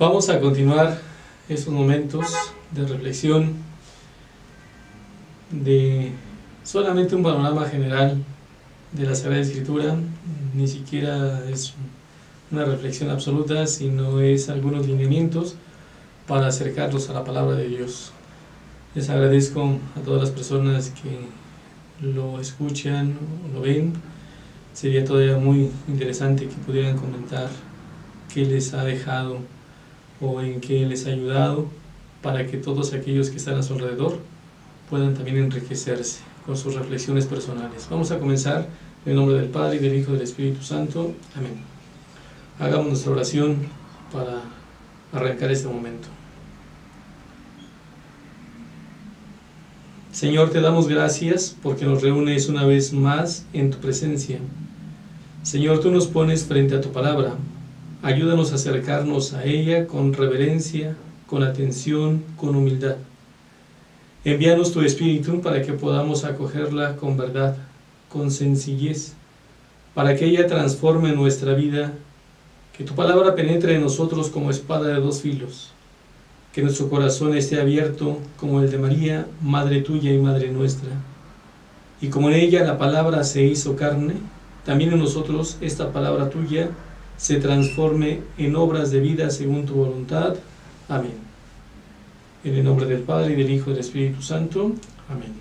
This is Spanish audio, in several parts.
Vamos a continuar estos momentos de reflexión, de solamente un panorama general de la Sagrada Escritura. Ni siquiera es una reflexión absoluta, sino es algunos lineamientos para acercarlos a la palabra de Dios. Les agradezco a todas las personas que lo escuchan o lo ven. Sería todavía muy interesante que pudieran comentar qué les ha dejado o en qué les ha ayudado, para que todos aquellos que están a su alrededor puedan también enriquecerse con sus reflexiones personales. Vamos a comenzar en el nombre del Padre, y del Hijo y del Espíritu Santo. Amén. Hagamos nuestra oración para arrancar este momento. Señor, te damos gracias porque nos reúnes una vez más en tu presencia. Señor, tú nos pones frente a tu palabra. Ayúdanos a acercarnos a ella con reverencia, con atención, con humildad. Envíanos tu Espíritu para que podamos acogerla con verdad, con sencillez, para que ella transforme nuestra vida, que tu palabra penetre en nosotros como espada de dos filos, que nuestro corazón esté abierto como el de María, Madre tuya y Madre nuestra. Y como en ella la palabra se hizo carne, también en nosotros esta palabra tuya se transforme en obras de vida según tu voluntad. Amén. En el nombre del Padre, y del Hijo y del Espíritu Santo. Amén.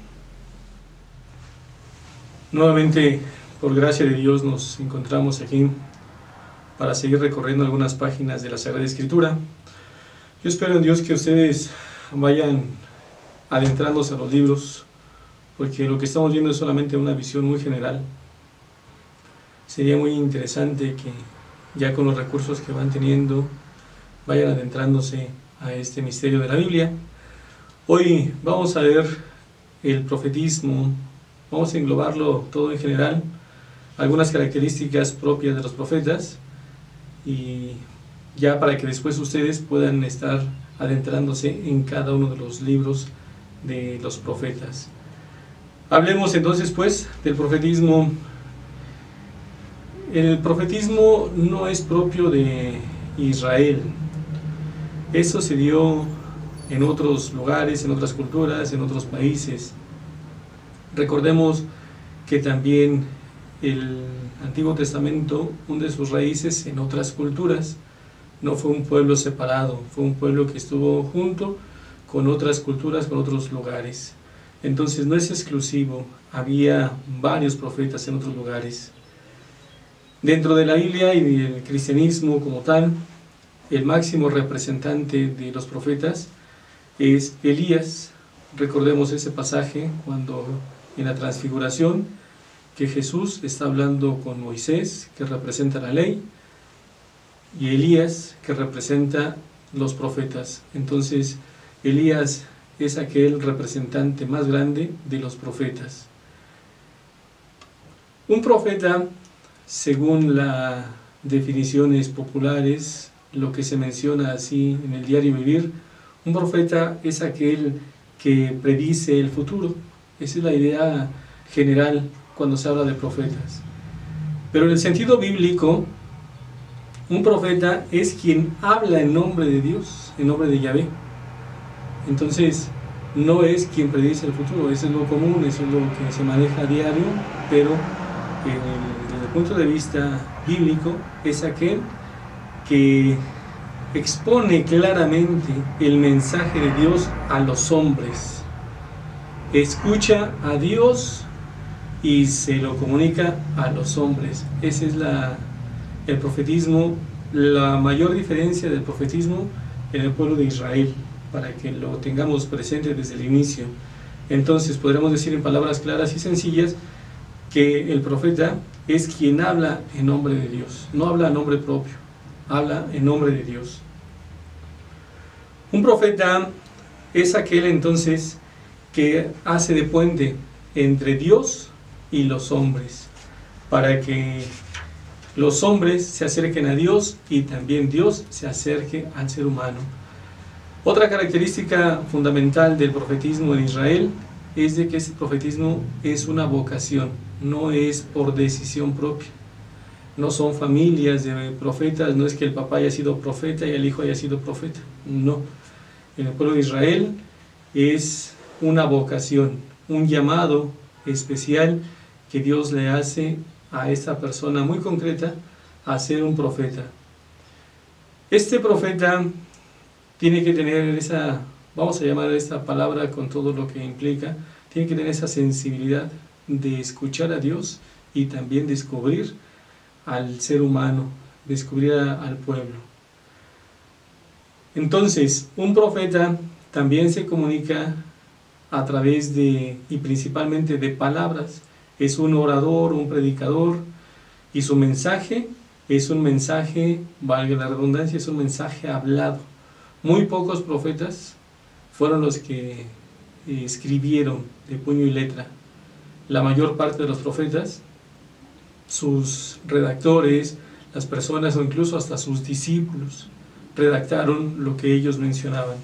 Nuevamente, por gracia de Dios, nos encontramos aquí para seguir recorriendo algunas páginas de la Sagrada Escritura. Yo espero en Dios que ustedes vayan adentrándose a los libros, porque lo que estamos viendo es solamente una visión muy general. Sería muy interesante que ya con los recursos que van teniendo vayan adentrándose a este misterio de la Biblia. Hoy vamos a ver el profetismo, vamos a englobarlo todo en general, algunas características propias de los profetas, y ya para que después ustedes puedan estar adentrándose en cada uno de los libros de los profetas. Hablemos entonces pues del profetismo. El profetismo no es propio de Israel. Eso se dio en otros lugares, en otras culturas, en otros países. Recordemos que también el Antiguo Testamento hunde sus raíces en otras culturas. No fue un pueblo separado, fue un pueblo que estuvo junto con otras culturas, con otros lugares. Entonces no es exclusivo, había varios profetas en otros lugares. Dentro de la Biblia y del cristianismo como tal, el máximo representante de los profetas es Elías. Recordemos ese pasaje cuando en la transfiguración, que Jesús está hablando con Moisés, que representa la ley, y Elías, que representa los profetas. Entonces, Elías es aquel representante más grande de los profetas. Un profeta, según las definiciones populares, lo que se menciona así en el diario vivir, un profeta es aquel que predice el futuro. Esa es la idea general cuando se habla de profetas. Pero en el sentido bíblico, un profeta es quien habla en nombre de Dios, en nombre de Yahvé. Entonces, no es quien predice el futuro, eso es lo común, eso es lo que se maneja a diario, pero desde el punto de vista bíblico es aquel que expone claramente el mensaje de Dios a los hombres. Escucha a Dios y se lo comunica a los hombres. Ese es el profetismo, la mayor diferencia del profetismo en el pueblo de Israel, para que lo tengamos presente desde el inicio. Entonces podremos decir en palabras claras y sencillas que el profeta es quien habla en nombre de Dios, no habla en nombre propio, habla en nombre de Dios. Un profeta es aquel entonces que hace de puente entre Dios y los hombres, para que los hombres se acerquen a Dios y también Dios se acerque al ser humano. Otra característica fundamental del profetismo en Israel es de que ese profetismo es una vocación, no es por decisión propia. no son familias de profetas, no es que el papá haya sido profeta y el hijo haya sido profeta, no. En el pueblo de Israel es una vocación, un llamado especial que Dios le hace a esta persona muy concreta a ser un profeta. Este profeta tiene que tener esa, vamos a llamar esta palabra con todo lo que implica, tiene que tener esa sensibilidad de escuchar a Dios y también descubrir al ser humano, descubrir al pueblo. Entonces, un profeta también se comunica a través de, y principalmente de palabras. Es un orador, un predicador, y su mensaje es un mensaje, valga la redundancia, es un mensaje hablado. Muy pocos profetas fueron los que escribieron de puño y letra. La mayor parte de los profetas, sus redactores, las personas o incluso hasta sus discípulos, redactaron lo que ellos mencionaban.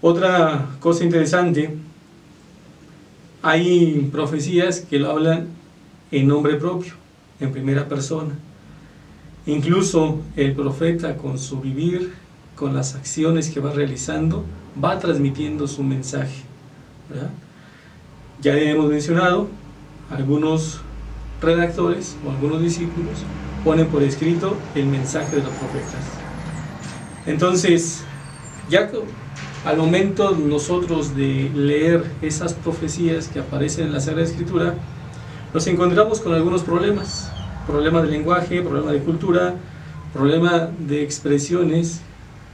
Otra cosa interesante, hay profecías que lo hablan en nombre propio, en primera persona. Incluso el profeta con su vivir, con las acciones que va realizando, va transmitiendo su mensaje, ¿verdad? Ya hemos mencionado, algunos redactores o algunos discípulos ponen por escrito el mensaje de los profetas. Entonces, ya al momento nosotros de leer esas profecías que aparecen en la Sagrada Escritura, nos encontramos con algunos problemas. Problema de lenguaje, problema de cultura, problema de expresiones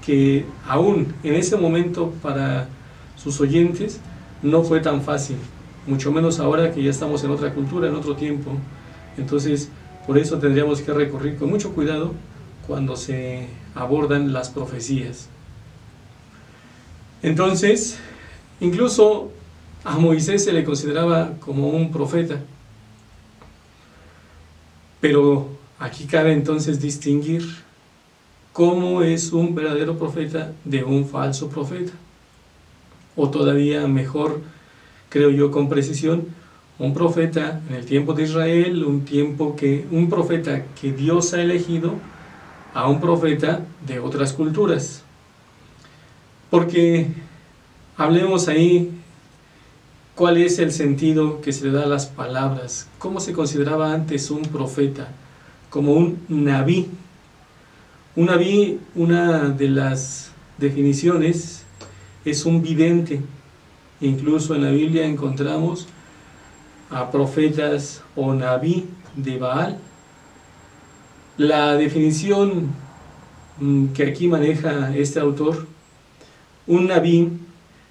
que aún en ese momento para sus oyentes no fue tan fácil, mucho menos ahora que ya estamos en otra cultura, en otro tiempo. Entonces, por eso tendríamos que recurrir con mucho cuidado cuando se abordan las profecías. Entonces, incluso a Moisés se le consideraba como un profeta. Pero aquí cabe entonces distinguir cómo es un verdadero profeta de un falso profeta. O todavía mejor, creo yo con precisión, un profeta en el tiempo de Israel, un profeta que Dios ha elegido a un profeta de otras culturas. Porque hablemos ahí cuál es el sentido que se le da a las palabras. ¿Cómo se consideraba antes un profeta? Como un nabí. Un nabí, una de las definiciones, es un vidente. Incluso en la Biblia encontramos a profetas o nabí de Baal. La definición que aquí maneja este autor, un nabí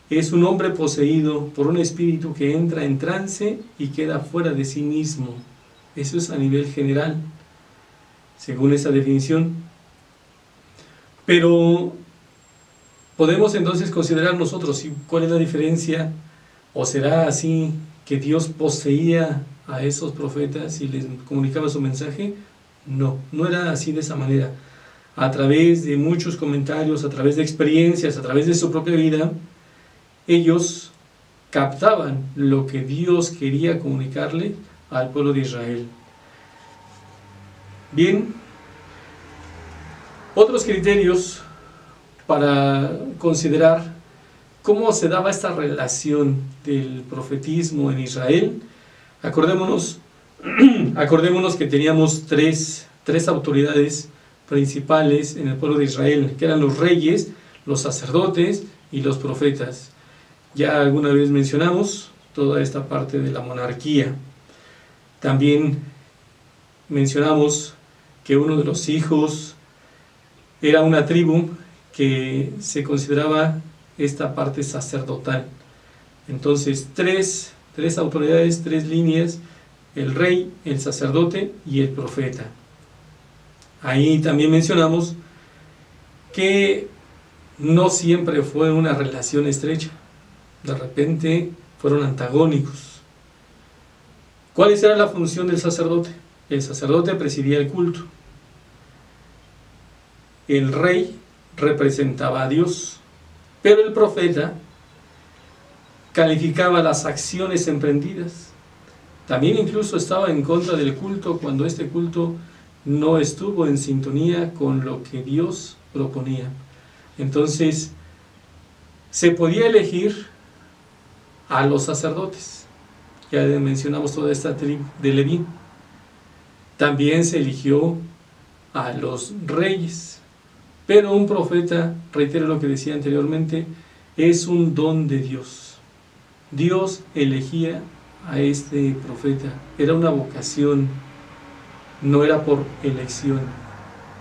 es un hombre poseído por un espíritu que entra en trance y queda fuera de sí mismo. Eso es a nivel general, según esa definición. Pero podemos entonces considerar nosotros cuál es la diferencia, o será así que Dios poseía a esos profetas y les comunicaba su mensaje. No, no era así de esa manera. A través de muchos comentarios, a través de experiencias, a través de su propia vida, ellos captaban lo que Dios quería comunicarle al pueblo de Israel. Bien, otros criterios para considerar cómo se daba esta relación del profetismo en Israel. Acordémonos que teníamos tres autoridades principales en el pueblo de Israel, que eran los reyes, los sacerdotes y los profetas. Ya alguna vez mencionamos toda esta parte de la monarquía. También mencionamos que uno de los hijos era una tribu que se consideraba esta parte sacerdotal. Entonces, tres autoridades, tres líneas: el rey, el sacerdote y el profeta. Ahí también mencionamos que no siempre fue una relación estrecha. De repente fueron antagónicos. ¿Cuál era la función del sacerdote? El sacerdote presidía el culto. El rey representaba a Dios, pero el profeta calificaba las acciones emprendidas También incluso estaba en contra del culto cuando este culto no estuvo en sintonía con lo que Dios proponía. Entonces, se podía elegir a los sacerdotes. Ya mencionamos toda esta tribu de Leví. También se eligió a los reyes. Pero un profeta, reitero lo que decía anteriormente, es un don de Dios. Dios elegía a este profeta. Era una vocación, no era por elección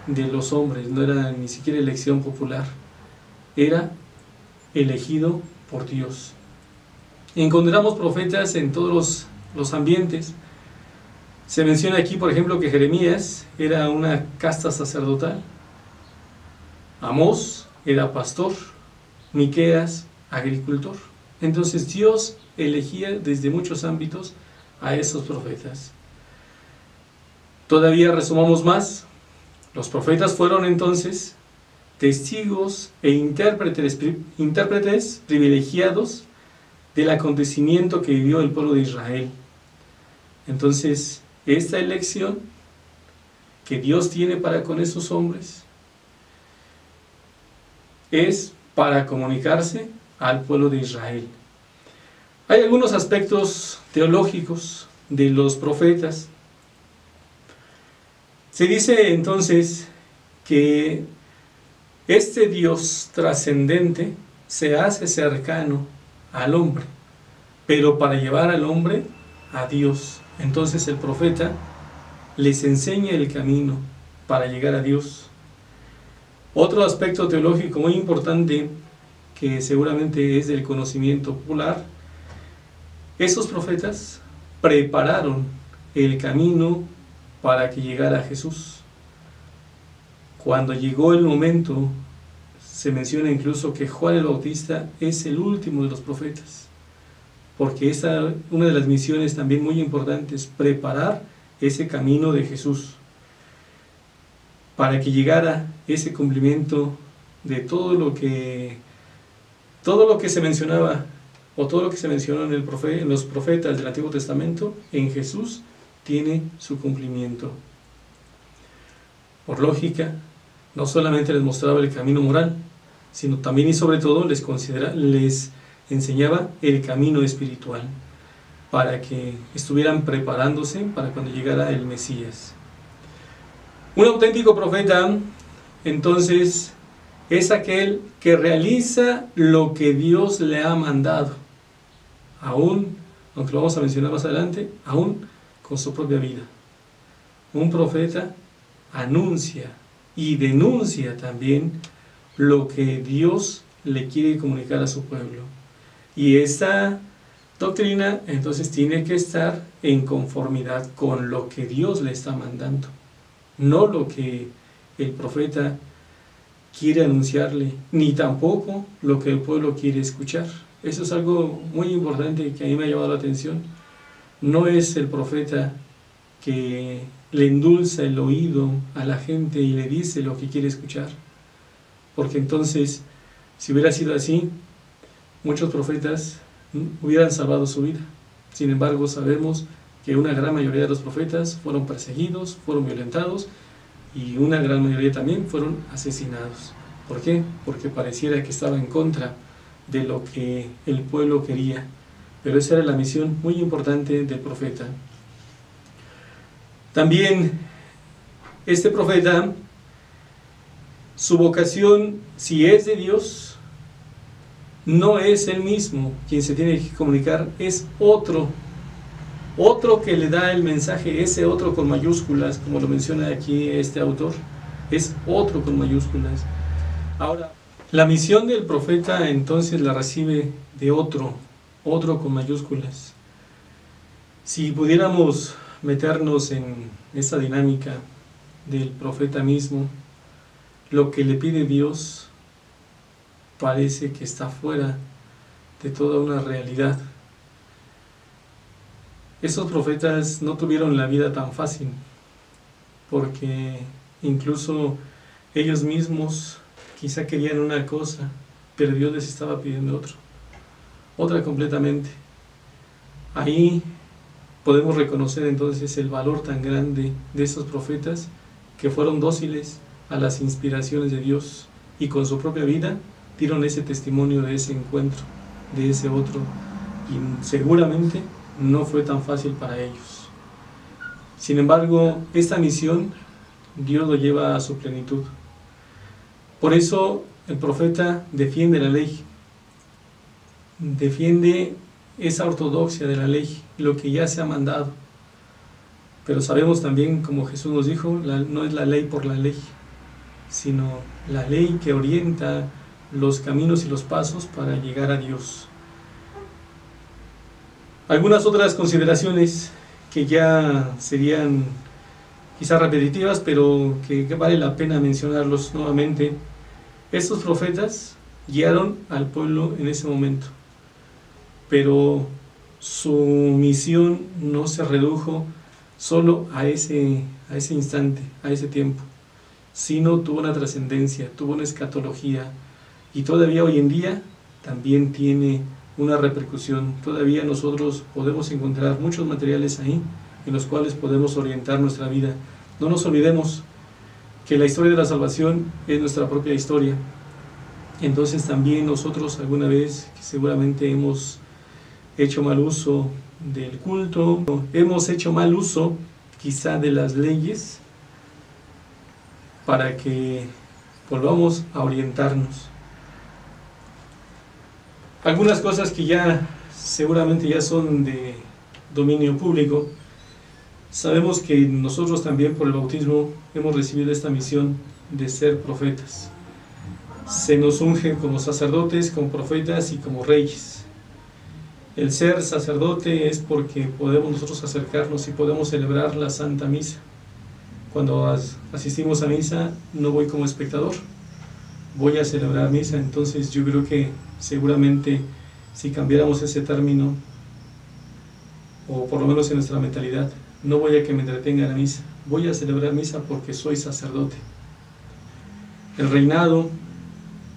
de los hombres, no era ni siquiera elección popular. Era elegido por Dios. Encontramos profetas en todos los ambientes. Se menciona aquí, por ejemplo, que Jeremías era una casta sacerdotal. Amós era pastor. Miqueas, agricultor. Entonces Dios elegía desde muchos ámbitos a esos profetas. Todavía resumamos más. Los profetas fueron entonces testigos e intérpretes privilegiados del acontecimiento que vivió el pueblo de Israel. Entonces, esta elección que Dios tiene para con esos hombres es para comunicarse al pueblo de Israel. Hay algunos aspectos teológicos de los profetas. Se dice entonces que este Dios trascendente se hace cercano al hombre, pero para llevar al hombre a Dios. Entonces el profeta les enseña el camino para llegar a Dios. Otro aspecto teológico muy importante, que seguramente es del conocimiento popular, esos profetas prepararon el camino para que llegara Jesús. Cuando llegó el momento, se menciona incluso que Juan el Bautista es el último de los profetas, porque esa es una de las misiones también muy importantes, preparar ese camino de Jesús, para que llegara ese cumplimiento de todo lo que se mencionaba, o todo lo que se mencionó en los profetas del Antiguo Testamento, en Jesús tiene su cumplimiento. Por lógica, no solamente les mostraba el camino moral, sino también y sobre todo les enseñaba el camino espiritual, para que estuvieran preparándose para cuando llegara el Mesías. Un auténtico profeta, entonces, es aquel que realiza lo que Dios le ha mandado, aún, aunque lo vamos a mencionar más adelante, aún con su propia vida. Un profeta anuncia y denuncia también lo que Dios le quiere comunicar a su pueblo. Y esta doctrina entonces tiene que estar en conformidad con lo que Dios le está mandando, no lo que el profeta quiere anunciarle, ni tampoco lo que el pueblo quiere escuchar. Eso es algo muy importante que a mí me ha llamado la atención. No es el profeta que le endulza el oído a la gente y le dice lo que quiere escuchar, porque entonces, si hubiera sido así, muchos profetas hubieran salvado su vida. Sin embargo, sabemos que una gran mayoría de los profetas fueron perseguidos, fueron violentados, y una gran mayoría también fueron asesinados. ¿Por qué? Porque pareciera que estaba en contra de lo que el pueblo quería. Pero esa era la misión muy importante del profeta. También este profeta, su vocación, si es de Dios, no es él mismo quien se tiene que comunicar, es otro que le da el mensaje, ese otro con mayúsculas, como lo menciona aquí este autor, es otro con mayúsculas. Ahora, la misión del profeta entonces la recibe de otro con mayúsculas. Si pudiéramos meternos en esa dinámica del profeta mismo, lo que le pide Dios parece que está fuera de toda una realidad. Esos profetas no tuvieron la vida tan fácil, porque incluso ellos mismos quizá querían una cosa, pero Dios les estaba pidiendo otra completamente. Ahí podemos reconocer entonces el valor tan grande de estos profetas que fueron dóciles a las inspiraciones de Dios y con su propia vida dieron ese testimonio de ese encuentro, de ese otro, y seguramente no fue tan fácil para ellos. Sin embargo, esta misión Dios lo lleva a su plenitud. Por eso el profeta defiende la ley, defiende esa ortodoxia de la ley, lo que ya se ha mandado. Pero sabemos también, como Jesús nos dijo, no es la ley por la ley, sino la ley que orienta los caminos y los pasos para llegar a Dios. Algunas otras consideraciones que ya serían quizás repetitivas, pero que vale la pena mencionarlos nuevamente. Estos profetas guiaron al pueblo en ese momento, pero su misión no se redujo solo a ese instante, a ese tiempo, sino tuvo una trascendencia, tuvo una escatología, y todavía hoy en día también tiene una repercusión. Todavía nosotros podemos encontrar muchos materiales ahí en los cuales podemos orientar nuestra vida. No nos olvidemos que la historia de la salvación es nuestra propia historia. Entonces también nosotros alguna vez seguramente hemos hecho mal uso del culto, hemos hecho mal uso quizá de las leyes para que volvamos a orientarnos. Algunas cosas que ya seguramente ya son de dominio público. Sabemos que nosotros también por el bautismo hemos recibido esta misión de ser profetas. Se nos unge como sacerdotes, como profetas y como reyes. El ser sacerdote es porque podemos nosotros acercarnos y podemos celebrar la Santa Misa. Cuando asistimos a misa no voy como espectador, voy a celebrar misa. Entonces yo creo que seguramente si cambiáramos ese término, o por lo menos en nuestra mentalidad, no voy a que me entretenga la misa, voy a celebrar misa porque soy sacerdote. El reinado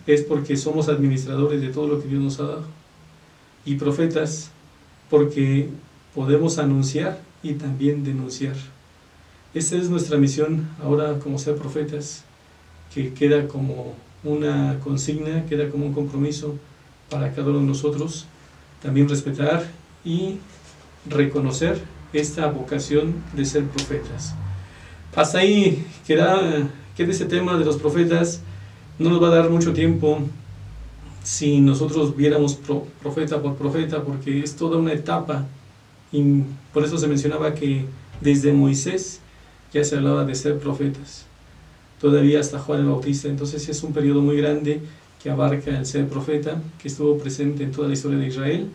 es porque somos administradores de todo lo que Dios nos ha dado, y profetas porque podemos anunciar y también denunciar. Esa es nuestra misión ahora como ser profetas, que queda como una consigna, queda como un compromiso para cada uno de nosotros, también respetar y reconocer esta vocación de ser profetas. Hasta ahí queda ese tema de los profetas. No nos va a dar mucho tiempo si nosotros viéramos profeta por profeta, porque es toda una etapa, y por eso se mencionaba que desde Moisés ya se hablaba de ser profetas, todavía hasta Juan el Bautista. Entonces es un periodo muy grande que abarca el ser profeta, que estuvo presente en toda la historia de Israel,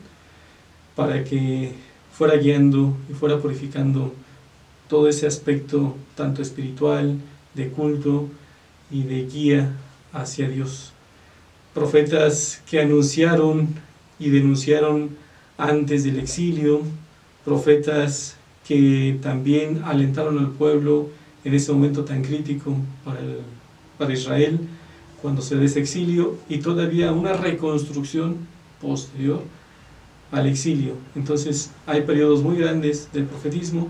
para que fuera guiando y fuera purificando todo ese aspecto tanto espiritual, de culto y de guía hacia Dios. Profetas que anunciaron y denunciaron antes del exilio, profetas que también alentaron al pueblo en ese momento tan crítico para Israel, cuando se da ese exilio, y todavía una reconstrucción posterior al exilio. Entonces hay periodos muy grandes del profetismo.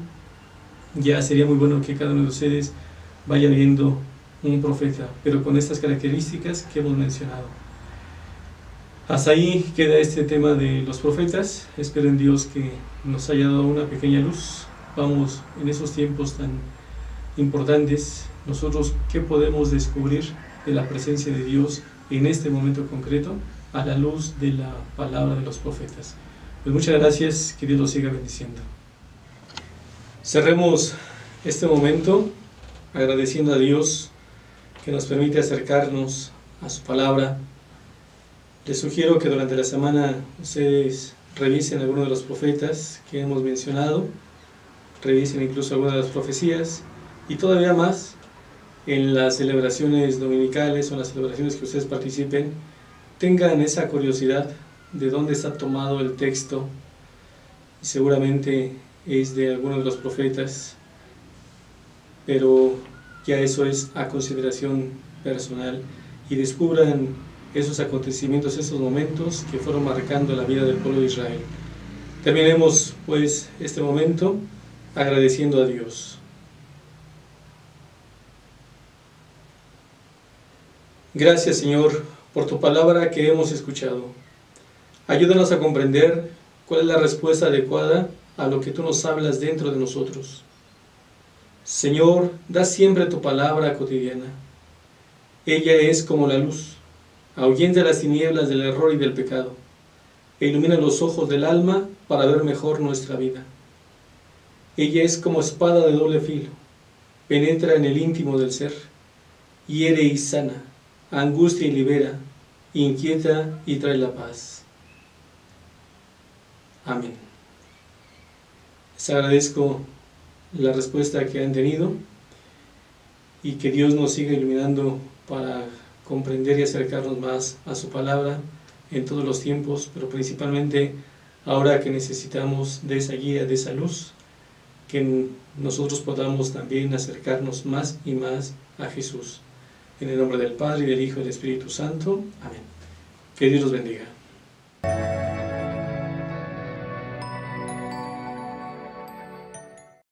Ya sería muy bueno que cada uno de ustedes vaya viendo un profeta, pero con estas características que hemos mencionado. Hasta ahí queda este tema de los profetas. Espero en Dios que nos haya dado una pequeña luz. Vamos, en esos tiempos tan importantes, nosotros qué podemos descubrir de la presencia de Dios en este momento concreto a la luz de la palabra de los profetas. Pues muchas gracias, que Dios los siga bendiciendo. Cerremos este momento agradeciendo a Dios que nos permite acercarnos a su palabra. Les sugiero que durante la semana ustedes revisen algunos de los profetas que hemos mencionado, revisen incluso algunas de las profecías, y todavía más en las celebraciones dominicales o en las celebraciones que ustedes participen, tengan esa curiosidad de dónde está tomado el texto. Seguramente es de alguno de los profetas, pero ya eso es a consideración personal, y descubran esos acontecimientos, esos momentos que fueron marcando la vida del pueblo de Israel. Terminemos pues este momento agradeciendo a Dios. Gracias, Señor, por tu palabra que hemos escuchado. Ayúdanos a comprender cuál es la respuesta adecuada a lo que tú nos hablas dentro de nosotros. Señor, da siempre tu palabra cotidiana. Ella es como la luz, ahuyenta las tinieblas del error y del pecado, e ilumina los ojos del alma para ver mejor nuestra vida. Ella es como espada de doble filo, penetra en el íntimo del ser, hiere y sana, angustia y libera, inquieta y trae la paz. Amén. Les agradezco la respuesta que han tenido y que Dios nos siga iluminando para comprender y acercarnos más a su palabra en todos los tiempos, pero principalmente ahora que necesitamos de esa guía, de esa luz, que nosotros podamos también acercarnos más y más a Jesús. En el nombre del Padre, y del Hijo y del Espíritu Santo. Amén. Que Dios los bendiga.